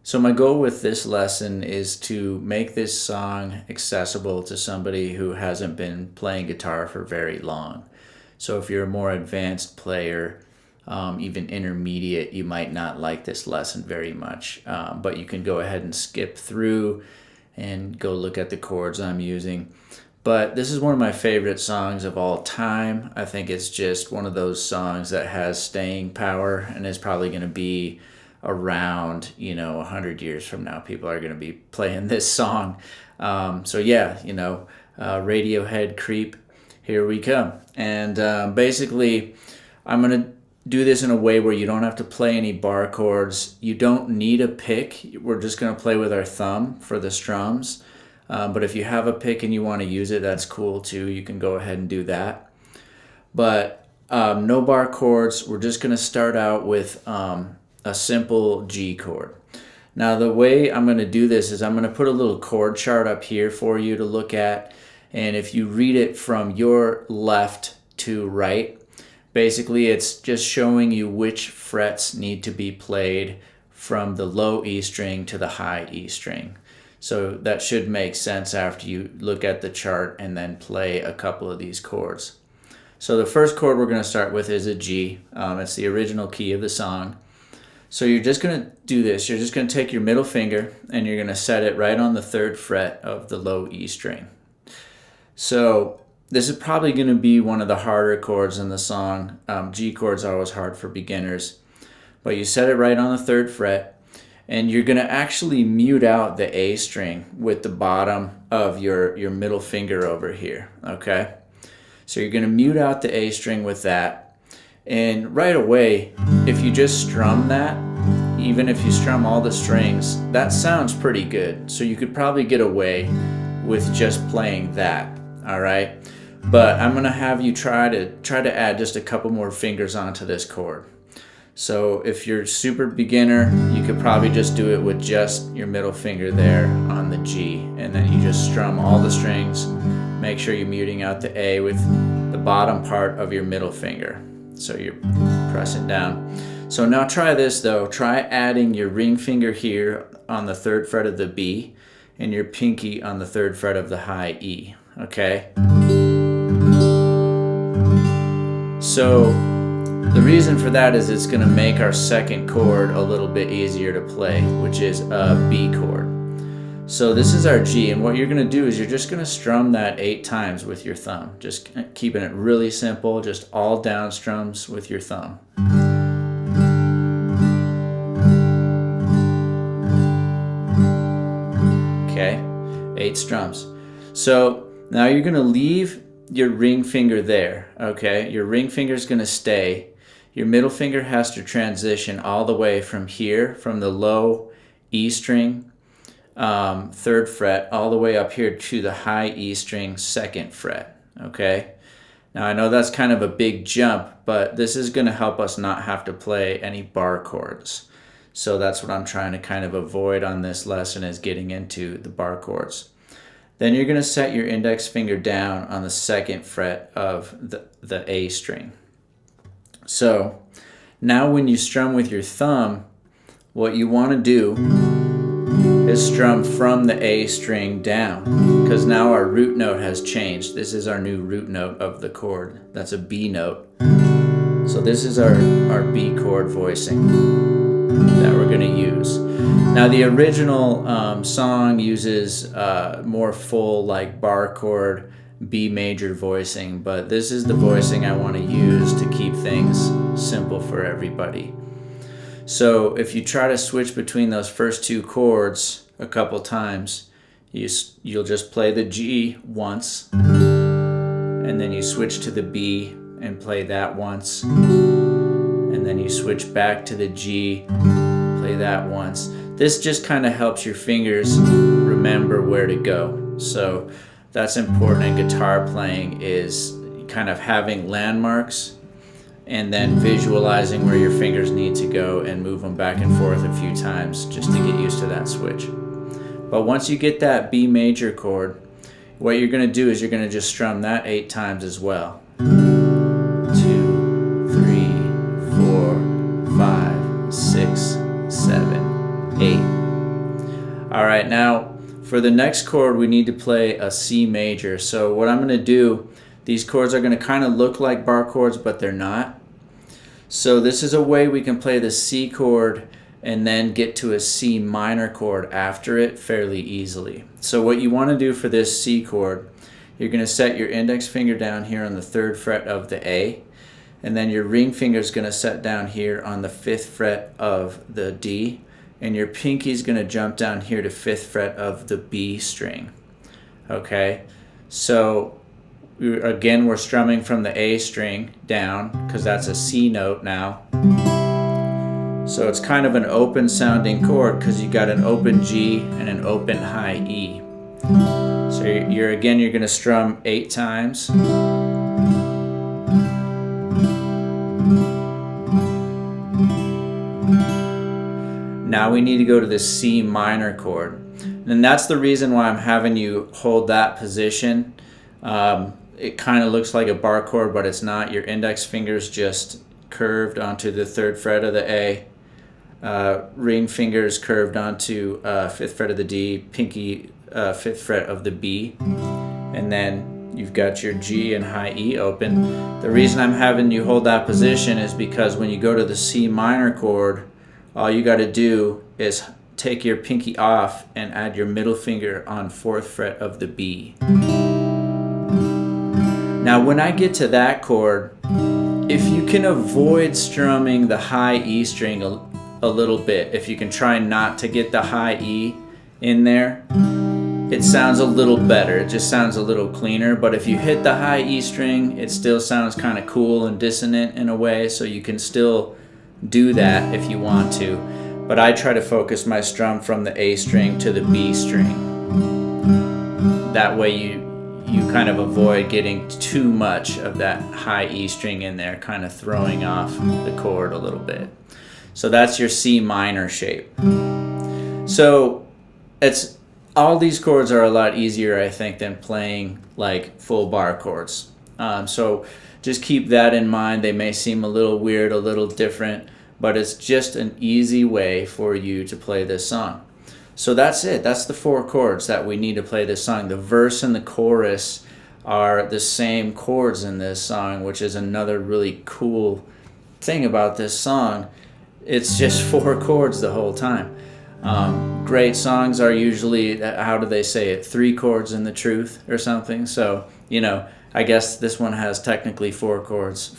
So my goal with this lesson is to make this song accessible to somebody who hasn't been playing guitar for very long. So if you're a more advanced player, even intermediate, you might not like this lesson very much. But you can go ahead and skip through and go look at the chords I'm using. But this is one of my favorite songs of all time. I think it's just one of those songs that has staying power and is probably going to be around, 100 years from now. People are going to be playing this song. So yeah, Radiohead Creep, here we come. And basically, I'm going to do this in a way where you don't have to play any bar chords. You don't need a pick. We're just going to play with our thumb for the strums. But if you have a pick and you want to use it, that's cool too. You can go ahead and do that. But no bar chords. We're just going to start out with a simple G chord. Now the way I'm going to do this is I'm going to put a little chord chart up here for you to look at. And if you read it from your left to right, basically it's just showing you which frets need to be played from the low E string to the high E string. So that should make sense after you look at the chart and then play a couple of these chords. So the first chord we're going to start with is a G. It's the original key of the song. So you're just going to do this. You're just going to take your middle finger and you're going to set it right on the 3rd fret of the low E string. So this is probably going to be one of the harder chords in the song. G chords are always hard for beginners. But you set it right on the 3rd fret and you're going to actually mute out the A string with the bottom of your middle finger over here, okay? So you're going to mute out the A string with that. And right away, if you just strum that, even if you strum all the strings, that sounds pretty good. So you could probably get away with just playing that, all right? But I'm gonna have you try to add just a couple more fingers onto this chord. So if you're super beginner, you could probably just do it with just your middle finger there on the G, and then you just strum all the strings. Make sure you're muting out the A with the bottom part of your middle finger. So you're pressing down. So now try this though. Try adding your ring finger here on the 3rd fret of the B and your pinky on the 3rd fret of the high E, okay? So the reason for that is it's gonna make our second chord a little bit easier to play, which is a B chord. So this is our G, and what you're going to do is you're just going to strum that 8 times with your thumb. Just keeping it really simple, just all down strums with your thumb. Okay, 8 strums. So now you're going to leave your ring finger there, okay? Your ring finger is going to stay. Your middle finger has to transition all the way from here, from the low E string, 3rd fret, all the way up here to the high E string, 2nd fret, okay? Now I know that's kind of a big jump, but this is going to help us not have to play any bar chords. So that's what I'm trying to kind of avoid on this lesson, is getting into the bar chords. Then you're going to set your index finger down on the 2nd fret of the A string. So now when you strum with your thumb, what you want to do is strum from the A string down, because now our root note has changed. This is our new root note of the chord. That's a B note. So this is our B chord voicing that we're going to use. Now the original song uses more full, like, bar chord B major voicing, but this is the voicing I want to use to keep things simple for everybody. So if you try to switch between those first 2 chords a couple times, you'll just play the G once, and then you switch to the B and play that once, and then you switch back to the G, play that once. This just kind of helps your fingers remember where to go. So that's important in guitar playing, is kind of having landmarks and then visualizing where your fingers need to go and move them back and forth a few times just to get used to that switch. But once you get that B major chord, what you're going to do is you're going to just strum that 8 times as well. 2, 3, 4, 5, 6, 7, 8. All right, now for the next chord, we need to play a C major. So what I'm going to do, these chords are going to kind of look like bar chords, but they're not. So this is a way we can play the C chord and then get to a C minor chord after it fairly easily. So what you want to do for this C chord, you're going to set your index finger down here on the 3rd fret of the A, and then your ring finger is going to set down here on the 5th fret of the D, and your pinky is going to jump down here to 5th fret of the B string. Okay, so again, we're strumming from the A string down because that's a C note now. So it's kind of an open sounding chord because you got an open G and an open high E. So you're going to strum 8 times. Now we need to go to the C minor chord. And that's the reason why I'm having you hold that position. It kind of looks like a bar chord, but it's not. Your index finger's just curved onto the 3rd fret of the A. Ring fingers curved onto 5th fret of the D, pinky 5th fret of the B, and then you've got your G and high E open. The reason I'm having you hold that position is because when you go to the C minor chord, all you got to do is take your pinky off and add your middle finger on 4th fret of the B. Now when I get to that chord, if you can avoid strumming the high E string a little bit, if you can try not to get the high E in there, it sounds a little better. It just sounds a little cleaner. But if you hit the high E string, it still sounds kind of cool and dissonant in a way, so you can still do that if you want to. But I try to focus my strum from the A string to the B string. That way you kind of avoid getting too much of that high E string in there, kind of throwing off the chord a little bit. So that's your C minor shape. So it's all these chords are a lot easier, I think, than playing like full bar chords. So just keep that in mind. They may seem a little weird, a little different, but it's just an easy way for you to play this song. So that's it. That's the 4 chords that we need to play this song. The verse and the chorus are the same chords in this song, which is another really cool thing about this song. It's just 4 chords the whole time. Great songs are usually, how do they say it, 3 chords in the truth or something. So, I guess this one has technically 4 chords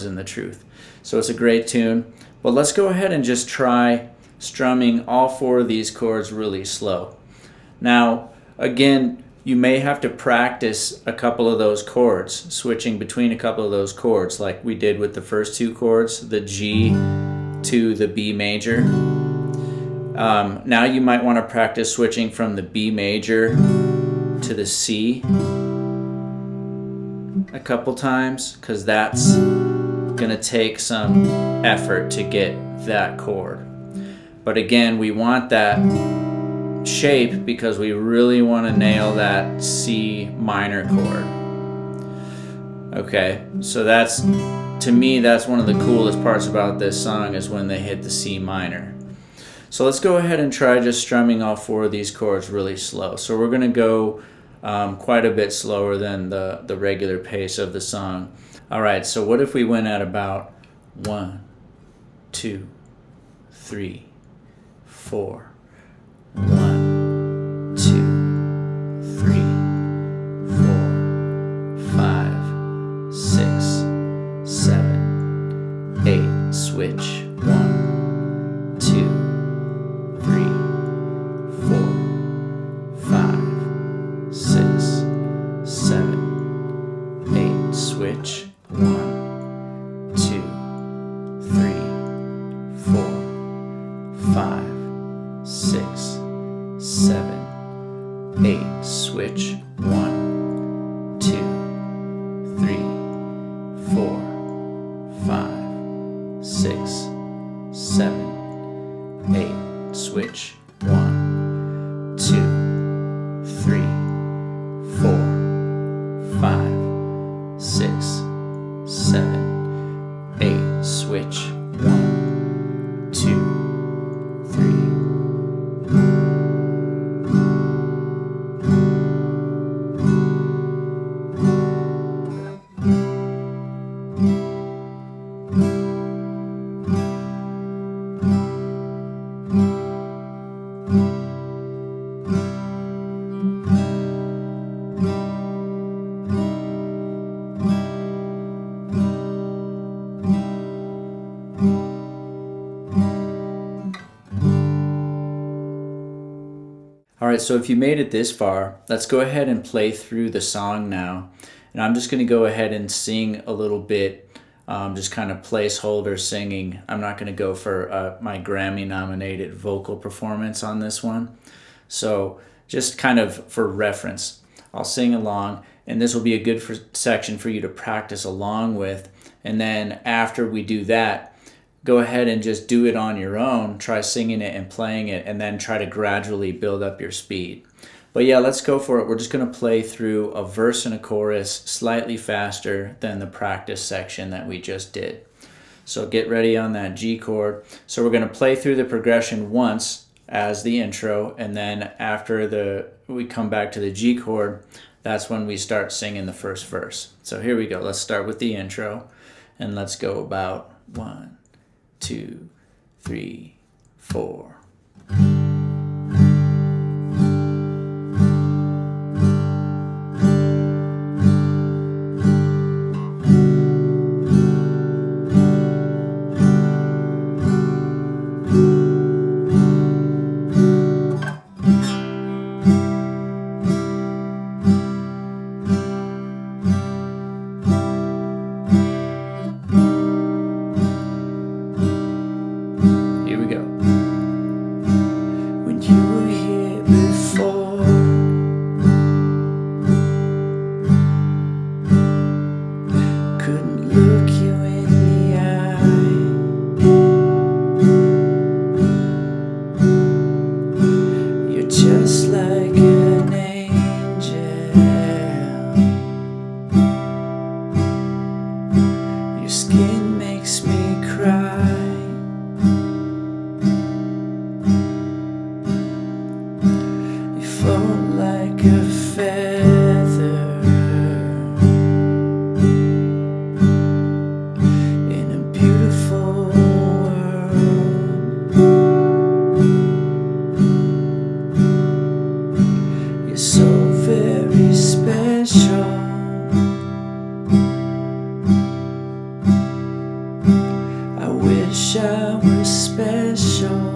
in the truth. So it's a great tune. But let's go ahead and just try strumming all 4 of these chords really slow. Now, again, you may have to practice a couple of those chords, switching between a couple of those chords like we did with the first 2 chords, the G to the B major. Now you might want to practice switching from the B major to the C a couple times, because that's going to take some effort to get that chord. But again, we want that shape because we really want to nail that C minor chord. Okay, so to me, that's one of the coolest parts about this song is when they hit the C minor. So let's go ahead and try just strumming all 4 of these chords really slow. So we're going to go quite a bit slower than the regular pace of the song. All right, so what if we went at about 1, 2, 3, 4. 1, 2, 3, 4, 5, 6, 7, 8. Switch. 1, 2, 3, 4, 5, 6, 7, 8. Switch. 1, 2, 3, 4, 5, 6, 7, 8. Switch. 1, 2, 3, 4, 5, 6, 7, 8. Switch. 1, 2, 3, 4, 5, 6, 7, 8. Switch. 1, 2, 3. All right, so if you made it this far, let's go ahead and play through the song now. And I'm just going to go ahead and sing a little bit, just kind of placeholder singing. I'm not going to go for my Grammy-nominated vocal performance on this one. So just kind of for reference, I'll sing along, and this will be a good section for you to practice along with. And then after we do that, go ahead and just do it on your own. Try singing it and playing it, and then try to gradually build up your speed. But yeah, let's go for it. We're just going to play through a verse and a chorus slightly faster than the practice section that we just did. So get ready on that G chord. So we're going to play through the progression once as the intro, and then after we come back to the G chord, that's when we start singing the first verse. So here we go. Let's start with the intro, and let's go about 1, 2, 3, 4. Here we go. When you were here before, couldn't look you in the eye. You're just like an angel. Your skin makes me cry. Float like a feather in a beautiful world. You're so very special. I wish I was special.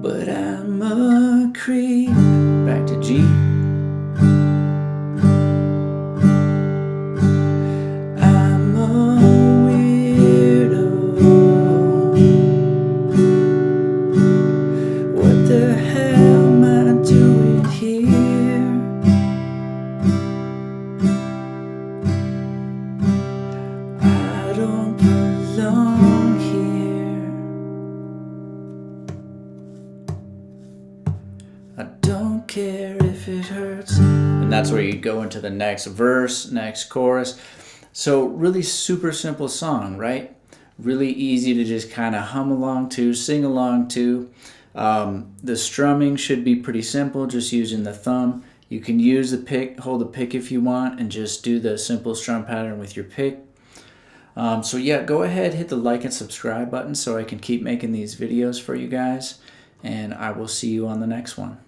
But I'm a creep. Back to G. I'm a weirdo. What the hell am I doing here? I don't belong here. I don't care if it hurts. And that's where you go into the next verse, next chorus. So really super simple song, right? Really easy to just kind of hum along to, sing along to. The strumming should be pretty simple, just using the thumb. You can use the pick, hold the pick if you want, and just do the simple strum pattern with your pick. So yeah, go ahead, hit the like and subscribe button so I can keep making these videos for you guys. And I will see you on the next one.